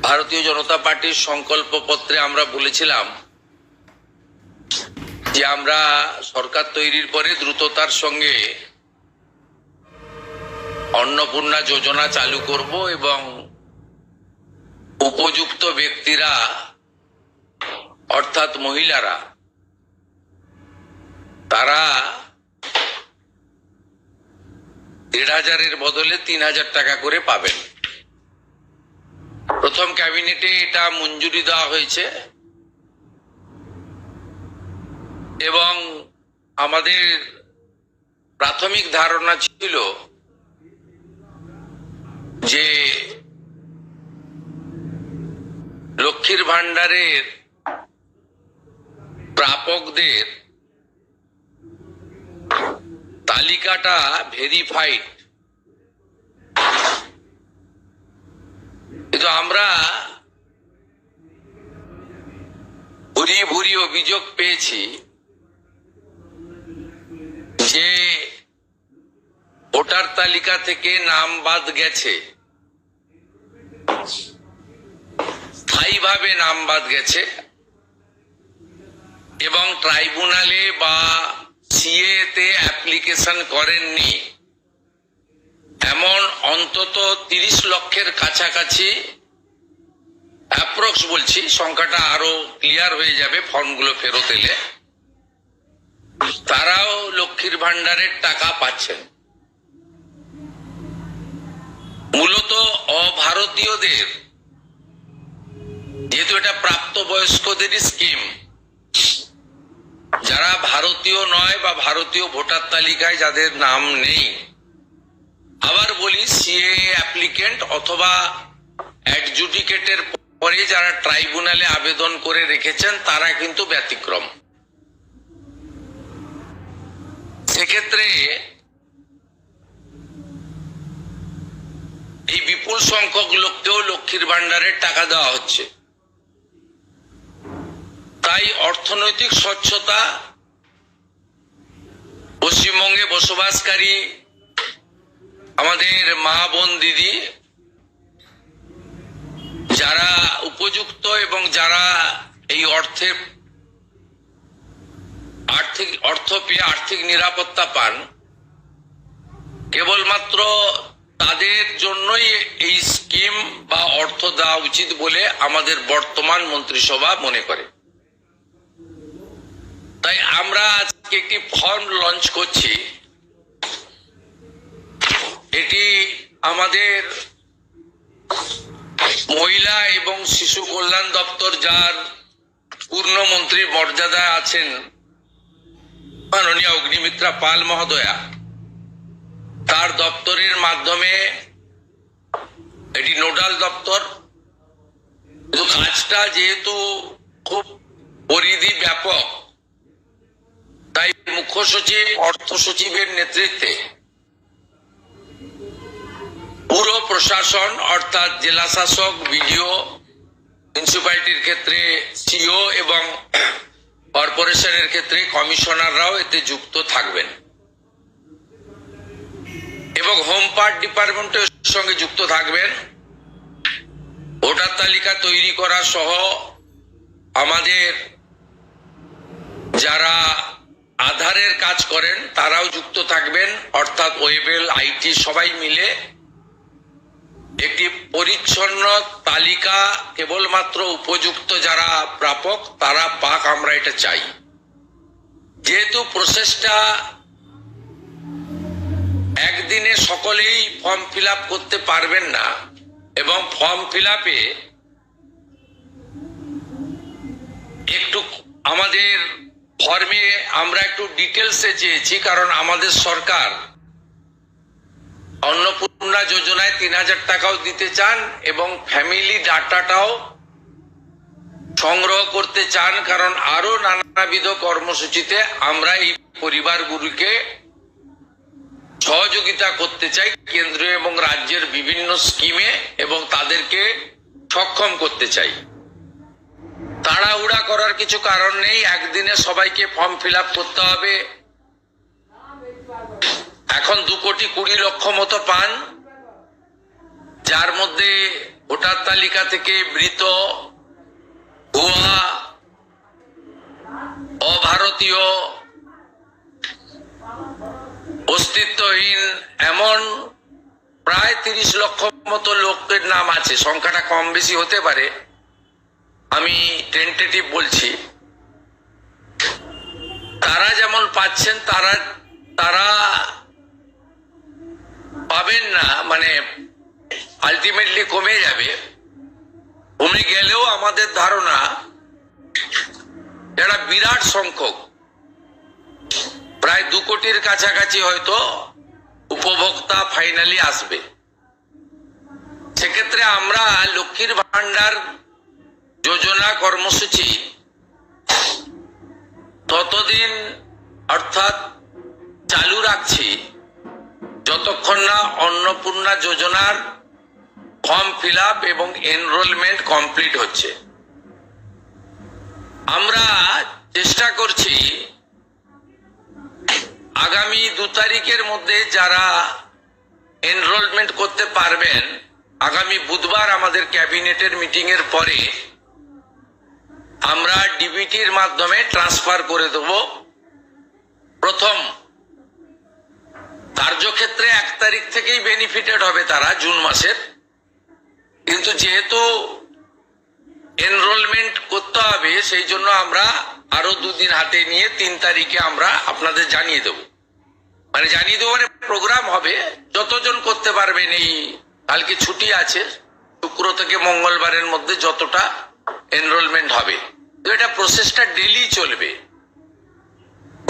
ভারতীয় জনতা পার্টির সংকল্প পত্রে আমরা বলেছিলাম যে আমরা সরকার তৈরির পরে দ্রুততার সঙ্গে অন্নপূর্ণা যোজনা চালু করব এবং উপযুক্ত ব্যক্তিরা অর্থাৎ মহিলারা তারা ১,৫০০-এর বদলে ৩,০০০ টাকা করে পাবেন। প্রথম ক্যাবিনেটে এটা মঞ্জুরি দেওয়া হয়েছে এবং আমাদের প্রাথমিক ধারণা ছিল যে লক্ষ্মীর ভান্ডারের প্রাপকদের তালিকাটা ভেরিফাইড, কিন্তু আমরা ভুরি ভুরি অভিযোগ পেয়েছি যে ভোটার তালিকা থেকে নাম বাদ গেছে, স্থায়ীভাবে নাম বাদ গেছে এবং ট্রাইব্যুনালে বা সিএ তে অ্যাপ্লিকেশন করেননি এমন অন্তত ৩০ লক্ষের কাছাকাছি, অ্যাপ্রক্স বলছি, সংখ্যাটা আরো ক্লিয়ার হয়ে যাবে ফর্মগুলো ফেরত এলে, তারাও লক্ষ্মীর ভান্ডারের টাকা পাচ্ছেন। মূলত অভারতীয়দের, যেহেতু এটা প্রাপ্তবয়স্কদেরই স্কিম, যারা ভারতীয় নয় বা ভারতীয় ভোটার তালিকায় যাদের নাম নেই, আবার বলি সিএ অ্যাপ্লিকেন্ট অথবা অ্যাডজুডিকেটের পরে যারা ট্রাইব্যুনালে আবেদন করে রেখেছেন তারা কিন্তু ব্যতিক্রম। সেক্ষেত্রে এই বিপুল সংখ্যক লোককেও লক্ষ্মীর ভান্ডারের টাকা দেওয়া হচ্ছে। তাই অর্থনৈতিক স্বচ্ছতা, পশ্চিমবঙ্গে বসবাসকারী আমাদের মা বোন দিদি যারা উপযুক্ত এবং যারা এই অর্থ পেয়ে আর্থিক নিরাপত্তা পান, কেবলমাত্র তাদের জন্যই এই স্কিম বা অর্থ দেওয়া উচিত বলে আমাদের বর্তমান মন্ত্রিসভা মনে করে। তাই আমরা আজকে একটি ফর্ম লঞ্চ করছি। এটি আমাদের মহিলা এবং শিশু কল্যাণ দপ্তর, যার পূর্ণমন্ত্রীর মর্যাদায় আছেন মাননীয় অগ্নিমিত্রা পাল মহোদয়া, তার দপ্তরের মাধ্যমে, এটি নোডাল দপ্তর, কিন্তু কাজটা যেহেতু খুব পরিধি ব্যাপক, তাই মুখ্য সচিব, অর্থ সচিবের নেতৃত্বে পুরো প্রশাসন অর্থাৎ জেলা শাসক, বিডিও, মিউনিসিপ্যালিটির ক্ষেত্রে সিও এবং কর্পোরেশনের ক্ষেত্রে কমিশনাররাও এতে যুক্ত থাকবেন এবং হোম পার্ট ডিপার্টমেন্টের সঙ্গে যুক্ত থাকবেন। ভোটার তালিকা তৈরি করা সহ আমাদের যারা আধারের কাজ করেন তারাও যুক্ত থাকবেন, অর্থাৎ ওয়েবেল, আইটি সবাই মিলে একটি পরিচ্ছন্ন তালিকা কেবলমাত্র উপযুক্ত যারা প্রাপক তারা পাক, আমরা এটা চাই। যেহেতু প্রসেসটা একদিনে সকলেই ফর্ম ফিল আপ করতে পারবেন না এবং ফর্ম ফিল আপে একটু আমাদের ফর্মে আমরা একটু ডিটেলসে চেয়েছি, কারণ আমাদের সরকার অন্নপূর্ণা যোজনায় ৩,০০০ টাকাও দিতে চান এবং ফ্যামিলি ডাটাটাও সংগ্রহ করতে চান, কারণ আরো নানাবিধ কর্মসূচিতে আমরা এই পরিবারগুলিকে সহযোগিতা করতে চাই কেন্দ্রীয় এবং রাজ্যের বিভিন্ন স্কিমে এবং তাদেরকে সক্ষম করতে চাই। তাড়াহুড়া করার কিছু কারণ নেই, একদিনে সবাইকে ফর্ম ফিল আপ করতে হবে। এখন 2,20,00,000 মতো পান, যার মধ্যে ভোটার তালিকা থেকে মৃত, ভুয়া, অভারতীয়, অস্তিত্বহীন এমন প্রায় 30 লক্ষ মতো লোকের নাম আছে। সংখ্যাটা কম বেশি হতে পারে, আমি টেন্টেটিভ বলছি। তারা যেমন পাচ্ছেন তারা পাবেন না, মানে আলটিমেটলি কমে যাবে। কমে গেলেও আমাদের ধারণা এটা বিরাট সংখ্যক, প্রায় 2 কোটির কাছাকাছি হয়তো উপভোক্তা ফাইনালি আসবে। সেক্ষেত্রে আমরা লক্ষ্মীর ভান্ডার যোজনা কর্মসূচি ততদিন অর্থাৎ চালু রাখছি যতক্ষণ না অন্নপূর্ণা যোজনার ফর্ম ফিল আপ এবং এনরোলমেন্ট কমপ্লিট হচ্ছে। আমরা চেষ্টা করছি আগামী 2 তারিখের মধ্যে যারা এনরোলমেন্ট করতে পারবেন, আগামী বুধবার আমাদের ক্যাবিনেটের মিটিং এর পরে আমরা ডিবিটির মাধ্যমে ট্রান্সফার করে দেব। প্রথম কার্যক্ষেত্রে 1 তারিখ থেকেই বেনিফিটেড হবে তারা, জুন মাসের। কিন্তু যেহেতু এনরোলমেন্ট করতে হবে, সেই জন্য আমরা আরো 2 দিন হাতে নিয়ে 3 তারিখে আমরা আপনাদের জানিয়ে দেব। মানে জানিয়ে দেবো মানে প্রোগ্রাম হবে, যতজন করতে পারবেন। এই কালকে ছুটি আছে, শুক্র থেকে মঙ্গলবারের মধ্যে যতটা এনরোলমেন্ট হবে। তো এটা প্রসেসটা ডেলি চলবে।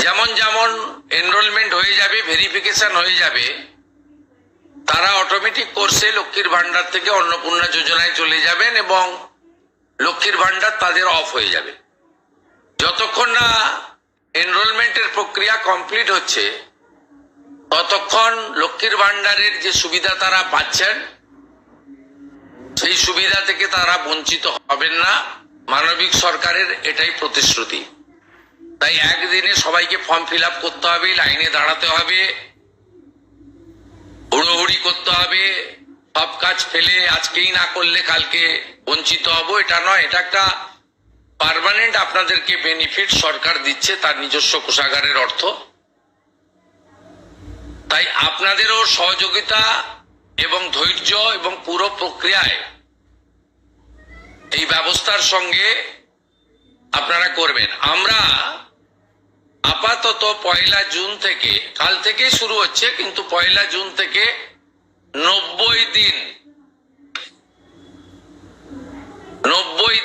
যেমন যেমন এনরোলমেন্ট হয়ে যাবে, ভেরিফিকেশন হয়ে যাবে, তারা অটোমেটিক কোর্সে লক্ষ্মীর ভান্ডার থেকে অন্নপূর্ণা যোজনায় চলে যাবেন এবং লক্ষ্মীর ভান্ডার তাদের অফ হয়ে যাবে। যতক্ষণ না এনরোলমেন্টের প্রক্রিয়া কমপ্লিট হচ্ছে ততক্ষণ লক্ষ্মীর ভান্ডারের যে সুবিধা তারা পাচ্ছেন সেই সুবিধা থেকে তারা বঞ্চিত হবেন না। মানবিক সরকারের এটাই প্রতিশ্রুতি। তাই একদিনে সবাইকে ফর্ম ফিল আপ করতে হবে, লাইনে দাঁড়াতে হবে, হুড়োহুড়ি করতে হবে, সব কাজ ফেলে আজকেই না করলে কালকে বঞ্চিত হব, এটা নয়। এটা একটা পার্মানেন্ট আপনাদেরকে বেনিফিট সরকার দিচ্ছে তার নিজস্ব কোষাগারের অর্থ। তাই আপনাদেরও সহযোগিতা এবং ধৈর্য এবং পুরো প্রক্রিয়ায় এই ব্যবস্থার সঙ্গে আপনারা করবেন। আমরা আপাতত 1 জুন থেকে, কাল থেকে শুরু হচ্ছে, কিন্তু 1 জুন থেকে 90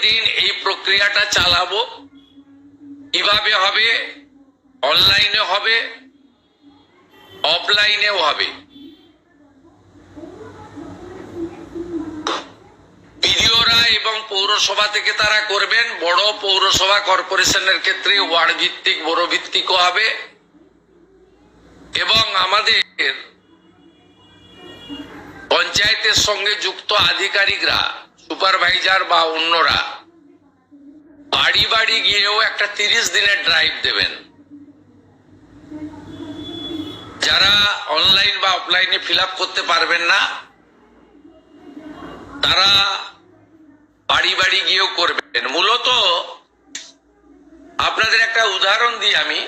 দিন এই প্রক্রিয়াটা চালাবো। কিভাবে হবে? অনলাইনে হবে, অফলাইনেও হবে। বিডিওরা এবং পৌরসভা থেকে তারা করবেন। বড় পৌরসভা কর্পোরেশনের ক্ষেত্রে ওয়ার্ড ভিত্তিক, বড় ভিত্তিকও হবে। এবং আমাদের পঞ্চায়েতের সঙ্গে যুক্ত আধিকারিকরা, সুপারভাইজার বা অন্যরা বাড়ি বাড়ি গিয়েও একটা 30 দিনের ড্রাইভ দেবেন। যারা অনলাইন বা অফলাইনে ফিল আপ করতে পারবেন না তারা বাড়ি বাড়ি গিয়েও করবেন। মূলত আপনাদের একটা উদাহরণ দিই আমি।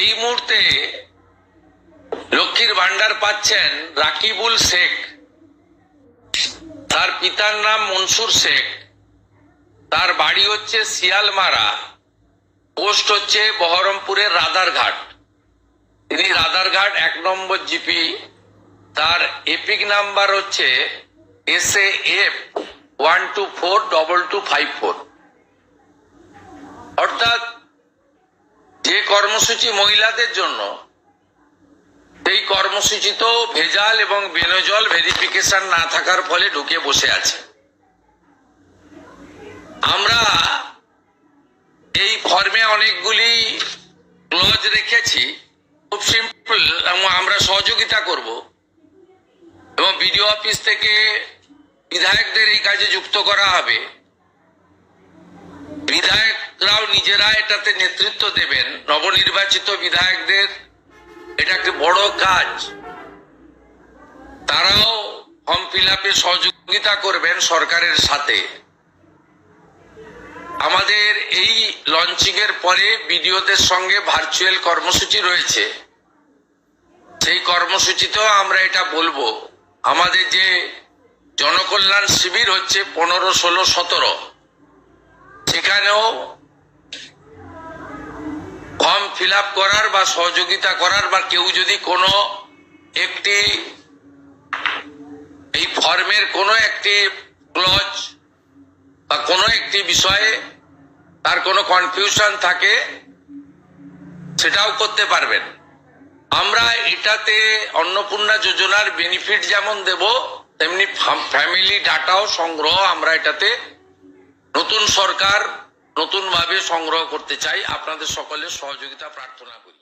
এই মুহূর্তে লক্ষ্মীর ভান্ডার পাচ্ছেন রাকিবুল শেখ, তার পিতার নাম মনসুর শেখ, তার বাড়ি হচ্ছে শিয়ালমারা, পোস্ট হচ্ছে বহরমপুরের রাধারঘাট। তিনি রাধারঘাট 1 নম্বর জিপি, তার এপিক নাম্বার হচ্ছে SAF 1242254। অর্থাৎ যে কর্মসূচি মহিলাদের জন্য, সেই কর্মসূচি তো ভেজাল এবং বেনজল ভেরিফিকেশন না থাকার ফলে ঢুকে বসে আছে। আমরা এই ফর্মে অনেকগুলি ক্লজ রেখেছি, খুব সিম্পল, এবং আমরা সহযোগিতা করব। এবং বিডিও অফিস থেকে বিধায়কদের এই কাজে যুক্ত করা হবে। বিধায়করাও নিজেরা এটাতে নেতৃত্ব দেবেন। নবনির্বাচিত বিধায়কদের এটা একটা বড় কাজ, তারাও ফর্ম ফিল আপে সহযোগিতা সহযোগিতা করবেন সরকারের সাথে। আমাদের এই লঞ্চিং এর পরে বিডিওদের সঙ্গে ভার্চুয়াল কর্মসূচি রয়েছে। সেই কর্মসূচিতেও আমরা এটা বলবো, আমাদের যে জনকল্যাণ শিবির হচ্ছে 15, 16, 17, সেখানেও ফর্ম ফিল আপ করার বা সহযোগিতা করার বা কেউ যদি কোনো একটি এই ফর্মের কোনো একটি ক্লজ বা কোনো একটি বিষয়ে তার কোনো কনফিউশন থাকে সেটাও করতে পারবেন। আমরা এটাতে অন্নপূর্ণা যোজনার বেনিফিট যেমন দেব, তেমনি ফ্যামিলি ডাটাও সংগ্রহ আমরা এটাতে নতুন সরকার নতুনভাবে সংগ্রহ করতে চাই। আপনাদের সকলের সহযোগিতা প্রার্থনা করি।